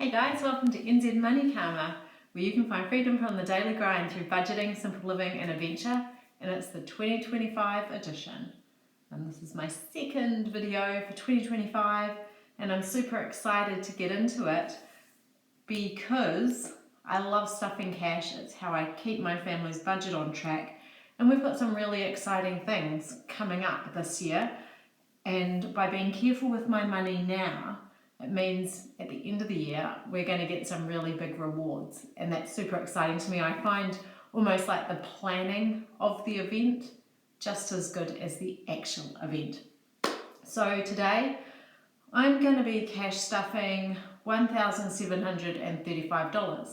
Hey guys, welcome to NZ Money Karma, where you can find freedom from the daily grind through budgeting, simple living and adventure, and it's the 2025 edition. And this is my second video for 2025 and I'm super excited to get into it because I love stuffing cash. It's how I keep my family's budget on track, and we've got some really exciting things coming up this year, and by being careful with my money now, it means at the end of the year, we're going to get some really big rewards, and that's super exciting to me. I find almost like the planning of the event just as good as the actual event. So today, I'm going to be cash stuffing $1,735.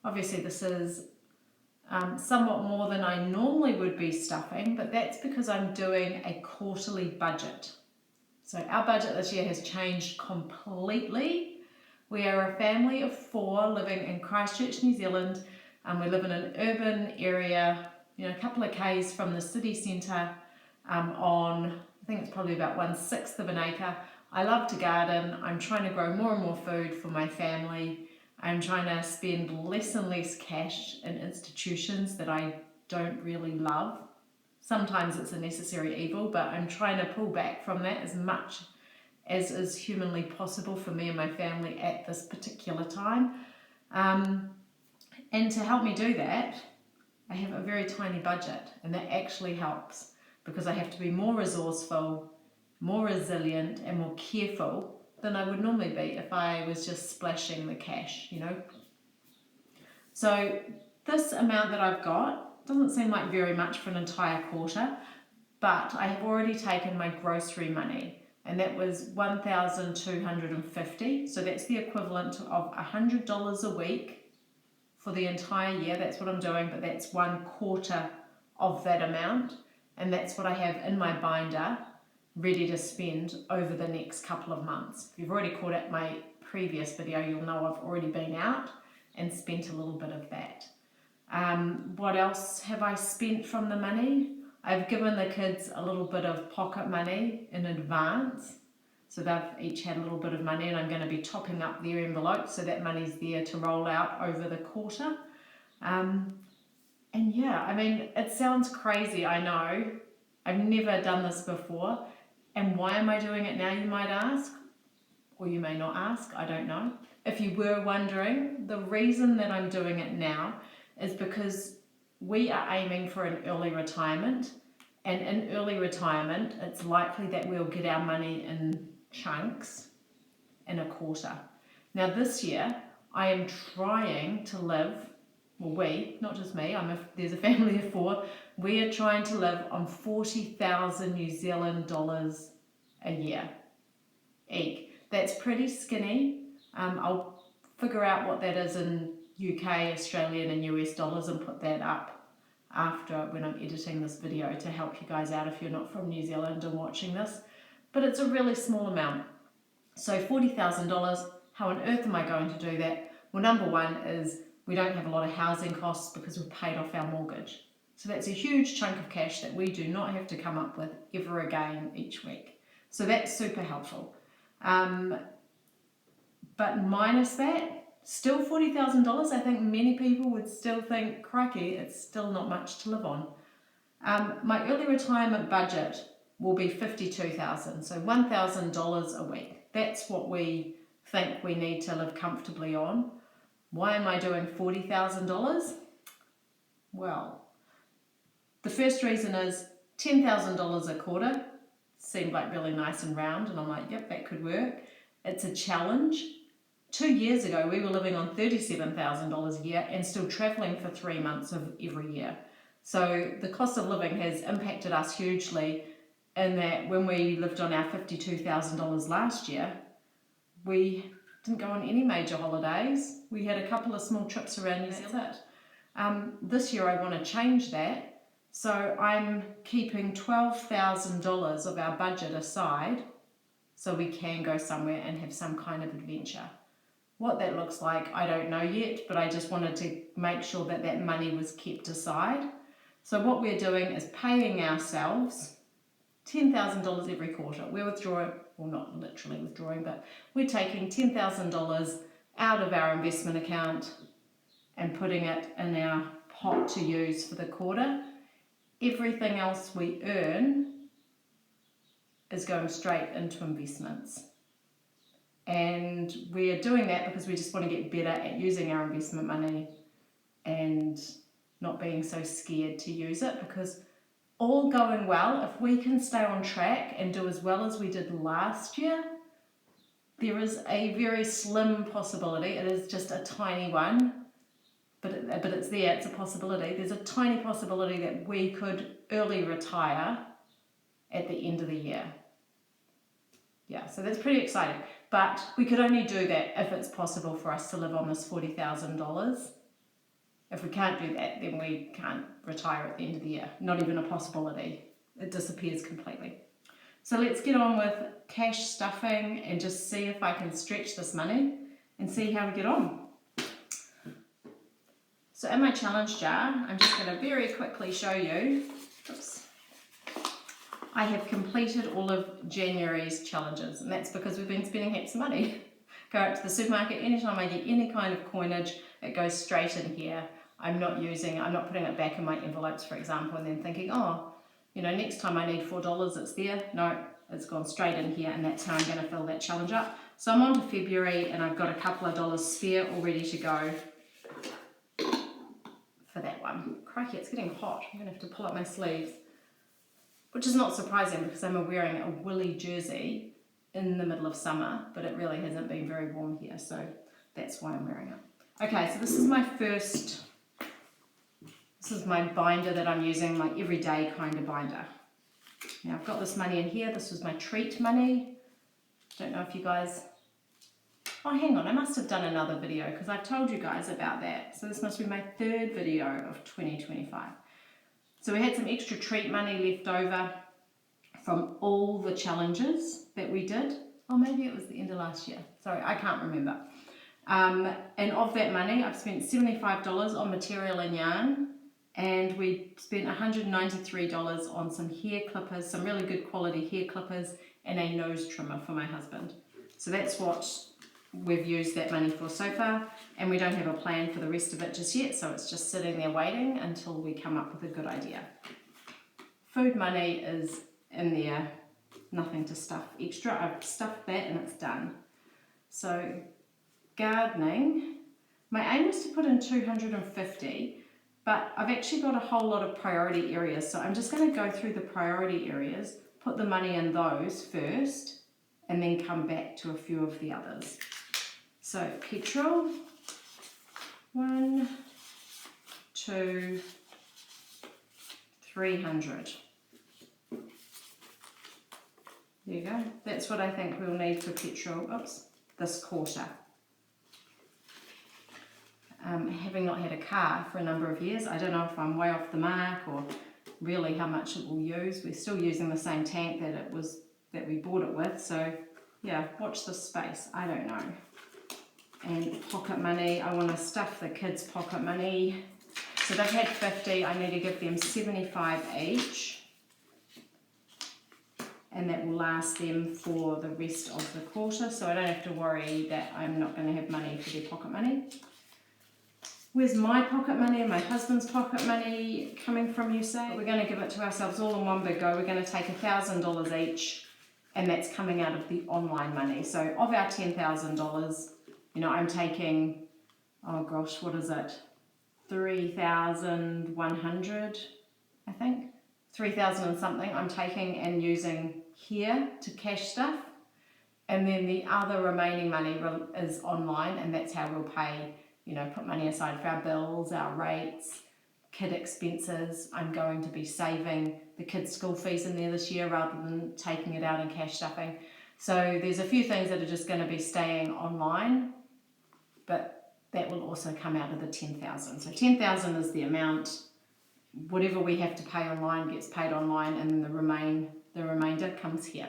Obviously, this is somewhat more than I normally would be stuffing, but that's because I'm doing a quarterly budget. So our budget this year has changed completely. We are a family of 4 living in Christchurch, New Zealand. We live in an urban area, a couple of k's from the city centre, on, I think it's probably about 1/6 of an acre. I love to garden. I'm trying to grow more and more food for my family. I'm trying to spend less and less cash in institutions that I don't really love. Sometimes it's a necessary evil, but I'm trying to pull back from that as much as is humanly possible for me and my family at this particular time. And to help me do that, I have a very tiny budget, and that actually helps because I have to be more resourceful, more resilient, and more careful than I would normally be if I was just splashing the cash, So this amount that I've got doesn't seem like very much for an entire quarter, but I have already taken my grocery money, and that was $1,250. So that's the equivalent of $100 a week for the entire year. That's what I'm doing, but that's 1/4 of that amount, and that's what I have in my binder ready to spend over the next couple of months. If you've already caught up my previous video, you'll know I've already been out and spent a little bit of that. What else have I spent from the money? I've given the kids a little bit of pocket money in advance. So they've each had a little bit of money, and I'm going to be topping up their envelopes so that money's there to roll out over the quarter. And yeah, it sounds crazy, I know. I've never done this before. And why am I doing it now, you might ask? Or you may not ask, I don't know. If you were wondering, the reason that I'm doing it now is because we are aiming for an early retirement, and in early retirement it's likely that we'll get our money in chunks in a quarter. Now this year I am trying to live, well we, not just me, there's a family of 4, we are trying to live on 40,000 New Zealand dollars a year. That's pretty skinny. I'll figure out what that is in UK, Australian and US dollars and put that up after when I'm editing this video to help you guys out if you're not from New Zealand and watching this. But it's a really small amount. So $40,000, how on earth am I going to do that? Well, number one is we don't have a lot of housing costs because we've paid off our mortgage. So that's a huge chunk of cash that we do not have to come up with ever again each week. So that's super helpful. But minus that, still $40,000, I think many people would still think, crikey, it's still not much to live on. My early retirement budget will be $52,000, so $1,000 a week. That's what we think we need to live comfortably on. Why am I doing $40,000? Well, the first reason is $10,000 a quarter seemed like really nice and round, and I'm like, yep, that could work. It's a challenge. 2 years ago, we were living on $37,000 a year and still travelling for 3 months of every year. So the cost of living has impacted us hugely in that when we lived on our $52,000 last year, we didn't go on any major holidays. We had a couple of small trips around New Zealand. This year I want to change that. So I'm keeping $12,000 of our budget aside so we can go somewhere and have some kind of adventure. What that looks like, I don't know yet, but I just wanted to make sure that that money was kept aside. So what we're doing is paying ourselves $10,000 every quarter. We're withdrawing, well not literally withdrawing, but we're taking $10,000 out of our investment account and putting it in our pot to use for the quarter. Everything else we earn is going straight into investments. And we are doing that because we just want to get better at using our investment money and not being so scared to use it, because all going well, if we can stay on track and do as well as we did last year, there is a very slim possibility, it is just a tiny one, but it's there, it's a possibility. There's a tiny possibility that we could early retire at the end of the year. Yeah, so that's pretty exciting. But we could only do that if it's possible for us to live on this $40,000. If we can't do that, then we can't retire at the end of the year. Not even a possibility. It disappears completely. So let's get on with cash stuffing and just see if I can stretch this money and see how we get on. So in my challenge jar, I'm just going to very quickly show you, I have completed all of January's challenges, and that's because we've been spending heaps of money. Go out to the supermarket, anytime I get any kind of coinage, it goes straight in here. I'm not putting it back in my envelopes, for example, and then thinking, oh, you know, next time I need $4, it's there. No, it's gone straight in here, and that's how I'm going to fill that challenge up. So I'm on to February, and I've got a couple of dollars spare all ready to go for that one. Crikey, it's getting hot. I'm going to have to pull up my sleeves, which is not surprising because I'm wearing a woolly jersey in the middle of summer, but it really hasn't been very warm here, so that's why I'm wearing it. Okay, so this is my binder that I'm using, my everyday kind of binder. Now I've got this money in here. This was my treat money. Don't know if you guys, oh hang on, I must have done another video because I've told you guys about that. So this must be my third video of 2025. So we had some extra treat money left over from all the challenges that we did. Oh, maybe it was the end of last year. Sorry, I can't remember. And of that money, I've spent $75 on material and yarn, and we spent $193 on some hair clippers, some really good quality hair clippers, and a nose trimmer for my husband. So that's what we've used that money for so far, and we don't have a plan for the rest of it just yet, so it's just sitting there waiting until we come up with a good idea. Food money is in there, nothing to stuff extra. I've stuffed that and it's done. So gardening, my aim was to put in 250, but I've actually got a whole lot of priority areas, so I'm just going to go through the priority areas, put the money in those first, and then come back to a few of the others. So petrol, 1, 2, 300. There you go. That's what I think we'll need for petrol, this quarter. Having not had a car for a number of years, I don't know if I'm way off the mark or really how much it will use. We're still using the same tank that we bought it with, so yeah, watch this space. I don't know. And pocket money, I want to stuff the kids' pocket money. So they've had 50, I need to give them 75 each. And that will last them for the rest of the quarter, so I don't have to worry that I'm not going to have money for their pocket money. Where's my pocket money and my husband's pocket money coming from, you say? We're going to give it to ourselves all in one big go. We're going to take $1,000 each, and that's coming out of the online money. So of our $10,000, you know, I'm taking, oh gosh, what is it? 3,100, I think. 3,000 and something I'm taking and using here to cash stuff, and then the other remaining money is online, and that's how we'll pay, you know, put money aside for our bills, our rates, kid expenses. I'm going to be saving the kids' school fees in there this year rather than taking it out and cash stuffing. So there's a few things that are just going to be staying online, but that will also come out of the 10,000. So 10,000 is the amount. Whatever we have to pay online gets paid online, and then the remainder comes here.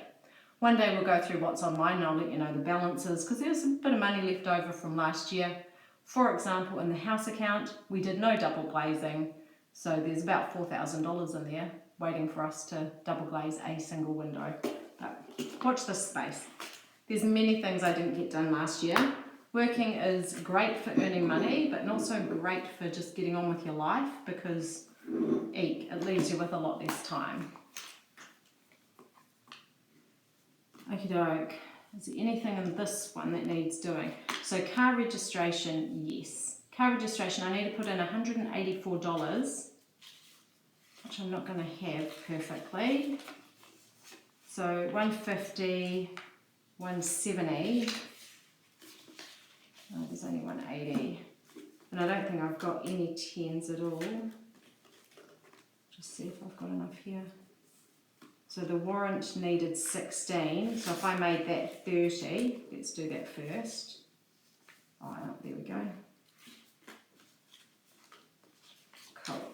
One day we'll go through what's online and I'll let you know the balances, because there's a bit of money left over from last year. For example, in the house account, we did no double glazing, so there's about $4,000 in there waiting for us to double glaze a single window. But watch this space. There's many things I didn't get done last year. Working is great for earning money, but not so great for just getting on with your life, because it leaves you with a lot less time. Okie doke. Is there anything in this one that needs doing? So car registration, yes. Car registration, I need to put in $184, which I'm not going to have perfectly. So 150, 170. Oh, there's only 180. And I don't think I've got any 10s at all. Just see if I've got enough here. So the warrant needed 16. So if I made that 30, let's do that first. Oh, there we go. Cool.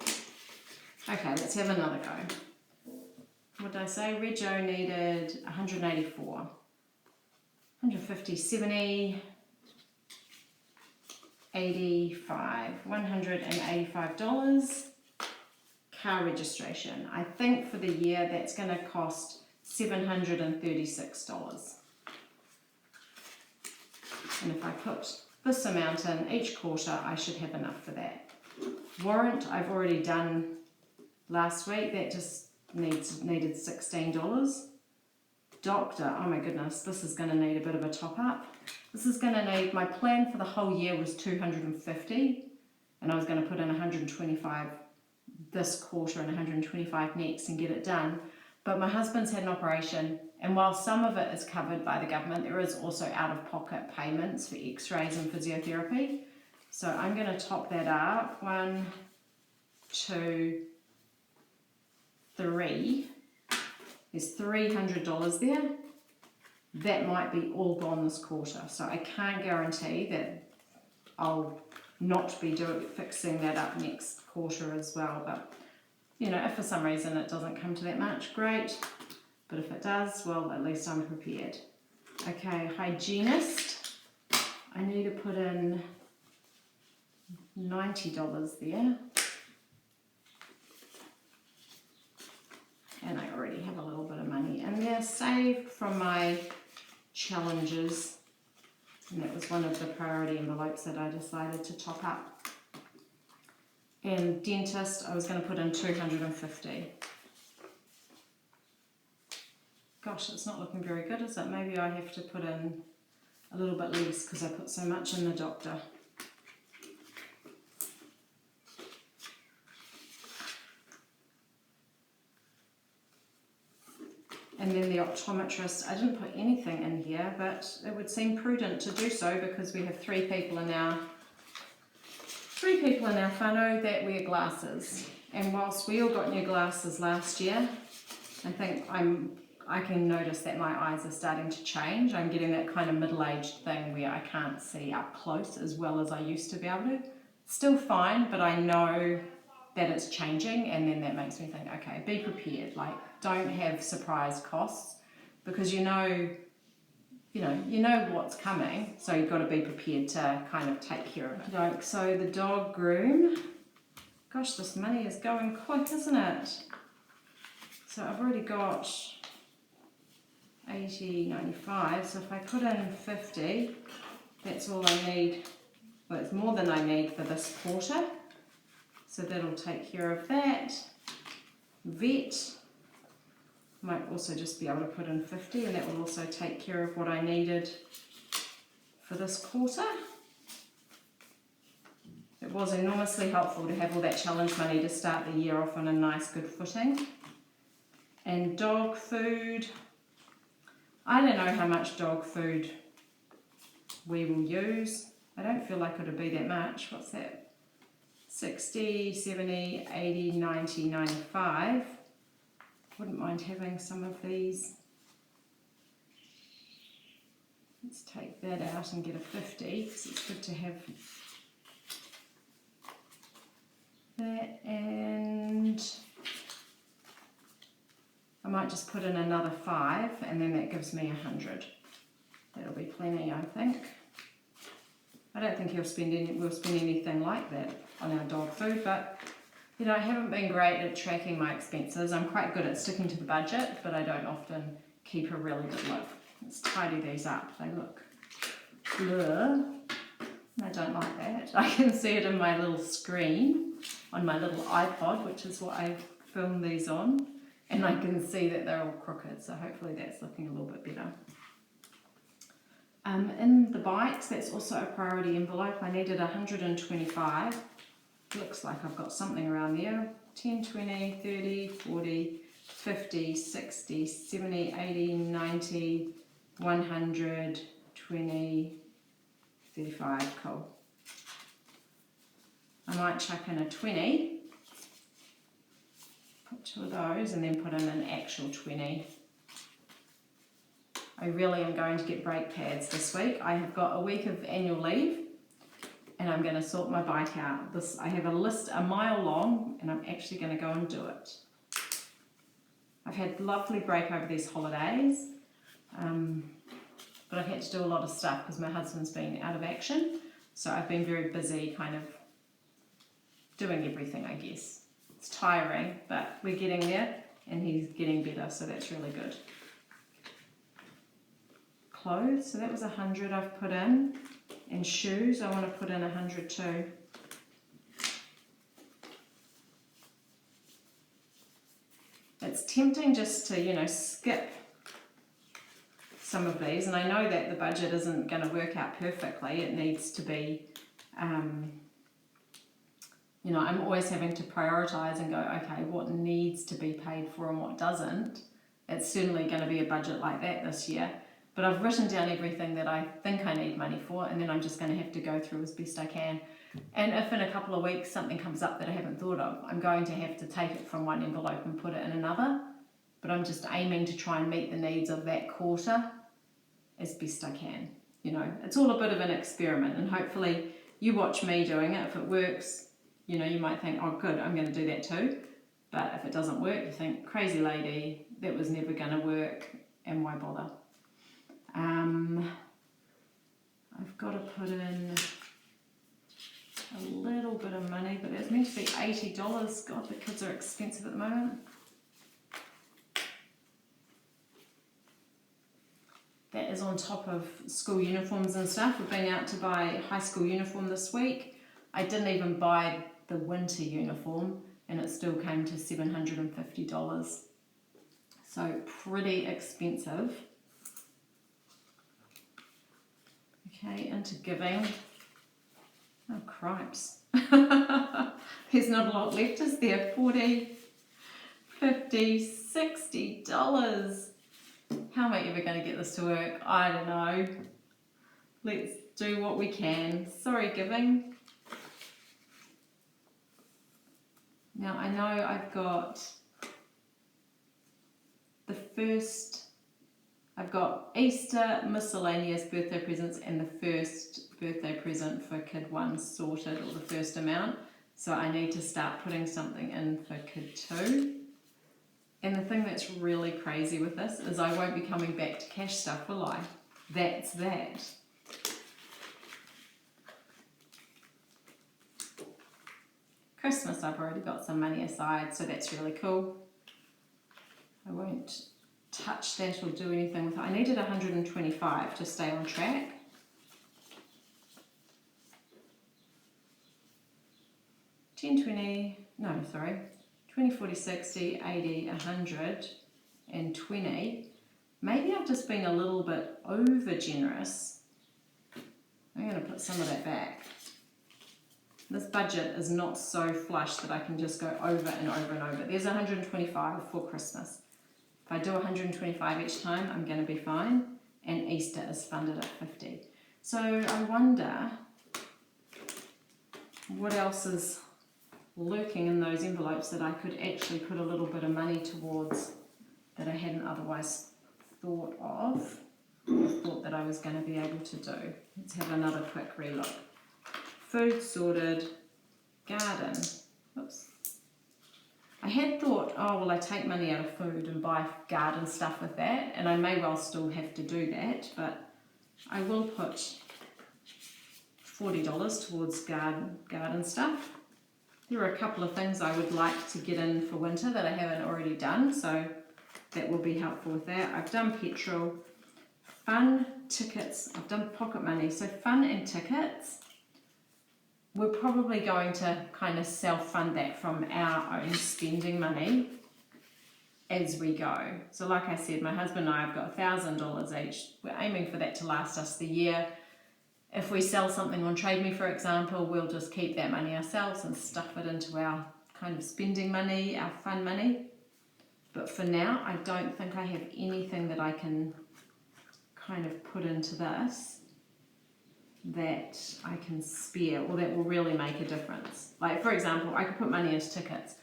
Okay, let's have another go. What did I say? Rego needed 184. 150, 70, 85, $185. Car registration. I think for the year that's going to cost $736. And if I put this amount in each quarter, I should have enough for that. Warrant I've already done last week, that just needed $16. Doctor, oh my goodness, this is going to need a bit of a top up. This is going to need, my plan for the whole year was 250, and I was going to put in 125 this quarter and 125 next and get it done. But my husband's had an operation, and while some of it is covered by the government, there is also out-of-pocket payments for x-rays and physiotherapy. So I'm going to top that up. 1, 2, 3. There's $300 there. That might be all gone this quarter. So I can't guarantee that I'll not be fixing that up next quarter as well. But, you know, if for some reason it doesn't come to that much, great. But if it does, well, at least I'm prepared. Okay, hygienist. I need to put in $90 there. And I already have a little bit of money in there saved from my challenges. And that was one of the priority envelopes that I decided to top up. And dentist, I was going to put in 250. Gosh, it's not looking very good, is it? Maybe I have to put in a little bit less because I put so much in the doctor. And then the optometrist, I didn't put anything in here, but it would seem prudent to do so because we have three people in our whānau that wear glasses. And whilst we all got new glasses last year, I think I can notice that my eyes are starting to change. I'm getting that kind of middle-aged thing where I can't see up close as well as I used to be able to. Still fine, but I know that it's changing, and then that makes me think, okay, be prepared. Like, don't have surprise costs because you know what's coming, so you've got to be prepared to kind of take care of it. So the dog groom, gosh, this money is going quick, isn't it? So I've already got 80, 95, so if I put in 50, that's all I need. Well, it's more than I need for this quarter, so that'll take care of that. Vet, might also just be able to put in 50, and that will also take care of what I needed for this quarter. It was enormously helpful to have all that challenge money to start the year off on a nice good footing. And dog food, I don't know how much dog food we will use. I don't feel like it'll be that much. What's that? 60, 70, 80, 90, 95. Wouldn't mind having some of these. Let's take that out and get a 50 because it's good to have that. And I might just put in another 5 and then that gives me 100. That'll be plenty, I think. I don't think we'll spend anything like that on our dog food, but you know, I haven't been great at tracking my expenses. I'm quite good at sticking to the budget, but I don't often keep a really good look. Let's tidy these up. They look blur. I can see it in my little screen on my little iPod, which is what I film these on, and I can see that they're all crooked, so hopefully that's looking a little bit better. In the bikes, that's also a priority envelope. I needed 125. Looks like I've got something around there. 10, 20, 30, 40, 50, 60, 70, 80, 90, 100, 20, 35, cool. I might chuck in a 20, put 2 of those, and then put in an actual 20. I really am going to get brake pads this week. I have got a week of annual leave, and I'm going to sort my bike out. I have a list a mile long, and I'm actually going to go and do it. I've had lovely break over these holidays, but I've had to do a lot of stuff because my husband's been out of action, so I've been very busy kind of doing everything, I guess. It's tiring, but we're getting there, and he's getting better, so that's really good. Clothes, so that was 100 I've put in, and shoes I want to put in 100 too. It's tempting just to, you know, skip some of these, and I know that the budget isn't going to work out perfectly. It needs to be, you know, I'm always having to prioritize and go, okay, what needs to be paid for and what doesn't. It's certainly going to be a budget like that this year. But I've written down everything that I think I need money for, and then I'm just going to have to go through as best I can. And if in a couple of weeks something comes up that I haven't thought of, I'm going to have to take it from one envelope and put it in another. But I'm just aiming to try and meet the needs of that quarter as best I can. You know, it's all a bit of an experiment, and hopefully you watch me doing it. If it works, you know, you might think, oh good, I'm going to do that too. But if it doesn't work, you think, crazy lady, that was never going to work, and why bother? I've got to put in a little bit of money, but it's meant to be $80. God, the kids are expensive at the moment. That is on top of school uniforms and stuff. We've been out to buy high school uniform this week. I didn't even buy the winter uniform, and it still came to $750. So pretty expensive. Okay, into giving. Oh, cripes. There's not a lot left, is there? $40, $50, $60. How am I ever going to get this to work? I don't know. Let's do what we can. Sorry, giving. Now, I know I've got the first... I've got Easter, miscellaneous birthday presents, and the first birthday present for kid 1 sorted, or the first amount. So I need to start putting something in for kid 2. And the thing that's really crazy with this is I won't be coming back to cash stuff, will I? That's that. Christmas, I've already got some money aside, so that's really cool. I won't touch that or do anything with it. I needed 125 to stay on track. $10, $20, no, sorry, $20, $40, $60, $80, $100, and $20. Maybe I've just been a little bit over generous. I'm going to put some of that back. This budget is not so flush that I can just go over and over and over. There's 125 for Christmas. If I do 125 each time, I'm going to be fine. And Easter is funded at 50. So I wonder what else is lurking in those envelopes that I could actually put a little bit of money towards that I hadn't otherwise thought of, or thought that I was going to be able to do. Let's have another quick relook. Food sorted, garden. Oops. I had thought, oh, well, I take money out of food and buy garden stuff with that, and I may well still have to do that, but I will put $40 towards garden stuff. There are a couple of things I would like to get in for winter that I haven't already done, so that will be helpful with that. I've done petrol, fun, tickets, I've done pocket money, so fun and tickets. we're probably going to kind of self-fund that from our own spending money as we go. So like I said, my husband and I have got $1,000 each. We're aiming for that to last us the year. If we sell something on Trade Me, for example, we'll just keep that money ourselves and stuff it into our kind of spending money, our fun money. But for now, I don't think I have anything that I can kind of put into this that I can spare or that will really make a difference. Like, for example, I could put money into tickets,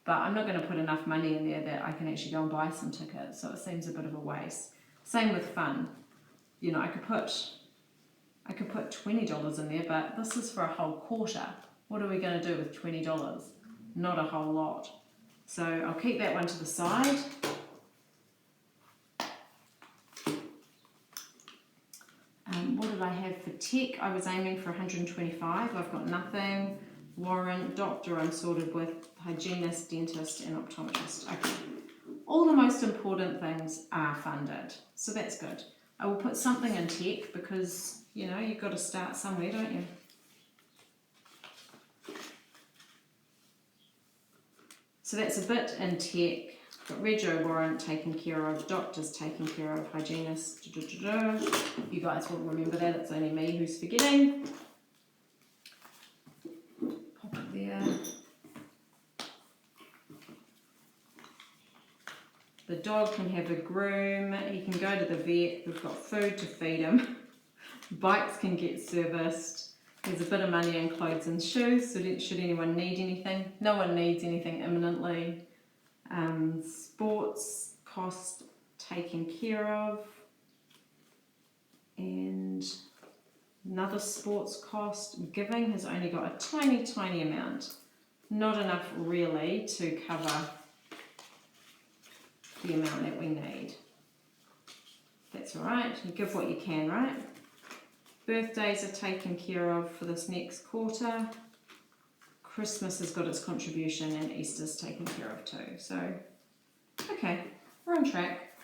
but I'm not going to put enough money in there that I can actually go and buy some tickets, so it seems a bit of a waste. Same with fun. You know, I could put $20 in there, but this is for a whole quarter. What are we going to do with $20? Not a whole lot. So I'll keep that one to the side. What did I have for tech? I was aiming for 125. I've got nothing. Warrant, doctor I'm sorted with, hygienist, dentist and optometrist. Okay. All the most important things are funded, so that's good. I will put something in tech because, you know, you've got to start somewhere, don't you? So that's a bit in tech. Got rego warrant taken care of, doctors taken care of, hygienist. You guys will remember that, it's only me who's forgetting. Pop it there. The dog can have a groom, he can go to the vet, we've got food to feed him. Bikes can get serviced. There's a bit of money in clothes and shoes, so should anyone need anything. No one needs anything imminently. Sports cost taken care of. And another sports cost. Giving has only got a tiny, tiny amount. Not enough really to cover the amount that we need. That's all right, you give what you can, right? Birthdays are taken care of for this next quarter. Christmas has got its contribution and Easter's taken care of too. So, okay, we're on track.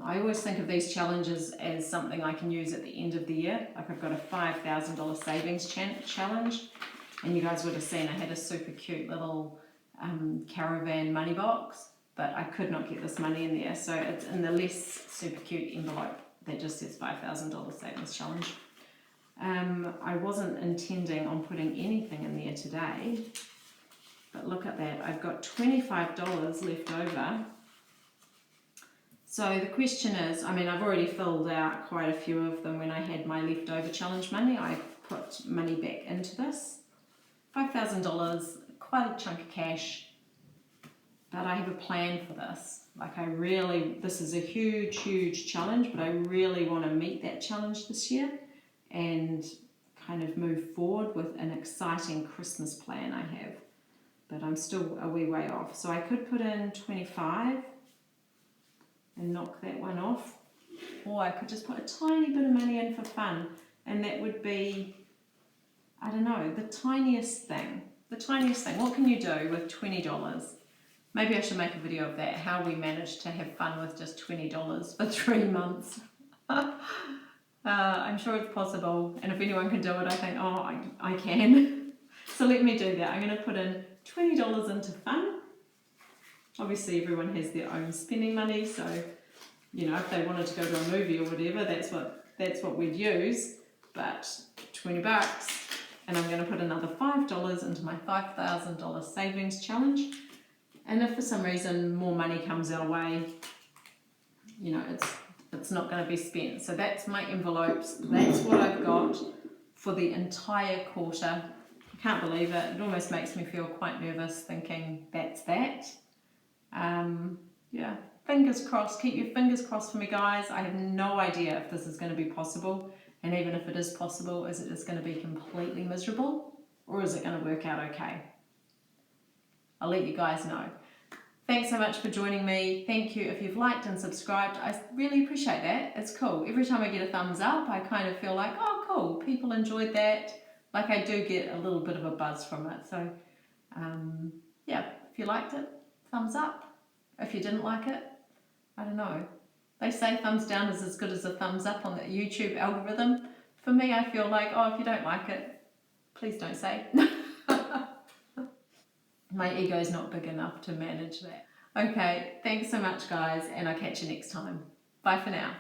I always think of these challenges as something I can use at the end of the year. Like I've got a $5,000 savings challenge, and you guys would have seen I had a super cute little caravan money box, but I could not get this money in there, so it's in the less super cute envelope that just says $5,000 savings challenge. I wasn't intending on putting anything in there today, but look at that, I've got $25 left over. So the question is, I mean, I've already filled out quite a few of them when I had my leftover challenge money. I put money back into this. $5,000, quite a chunk of cash, but I have a plan for this. Like this is a huge, huge challenge, but I really want to meet that challenge this year and kind of move forward with an exciting Christmas plan I have. But I'm still a wee way off. So I could put in 25 and knock that one off, or I could just put a tiny bit of money in for fun, and that would be, I don't know, the tiniest thing. What can you do with $20? Maybe I should make a video of that, how we managed to have fun with just $20 for 3 months. I'm sure it's possible, and if anyone can do it, I think, oh, I can. So let me do that. I'm going to put in $20 into fun. Obviously everyone has their own spending money, so you know, if they wanted to go to a movie or whatever, that's what we'd use. But $20, and I'm going to put another $5 into my $5,000 savings challenge. And if for some reason more money comes our way, you know, it's not going to be spent. So that's my envelopes. That's what I've got for the entire quarter. I can't believe it. It almost makes me feel quite nervous thinking that's that. Yeah, fingers crossed. Keep your fingers crossed for me, guys. I have no idea if this is going to be possible, and even if it is possible, is it just going to be completely miserable, or is it going to work out okay? I'll let you guys know. Thanks so much for joining me. Thank you if you've liked and subscribed. I really appreciate that. It's cool. Every time I get a thumbs up, I kind of feel like, oh cool, people enjoyed that. Like I do get a little bit of a buzz from it. So yeah, if you liked it, thumbs up. If you didn't like it, I don't know. They say thumbs down is as good as a thumbs up on the YouTube algorithm. For me, I feel like, oh, if you don't like it, please don't say. My ego is not big enough to manage that. Okay, thanks so much guys, and I'll catch you next time. Bye for now.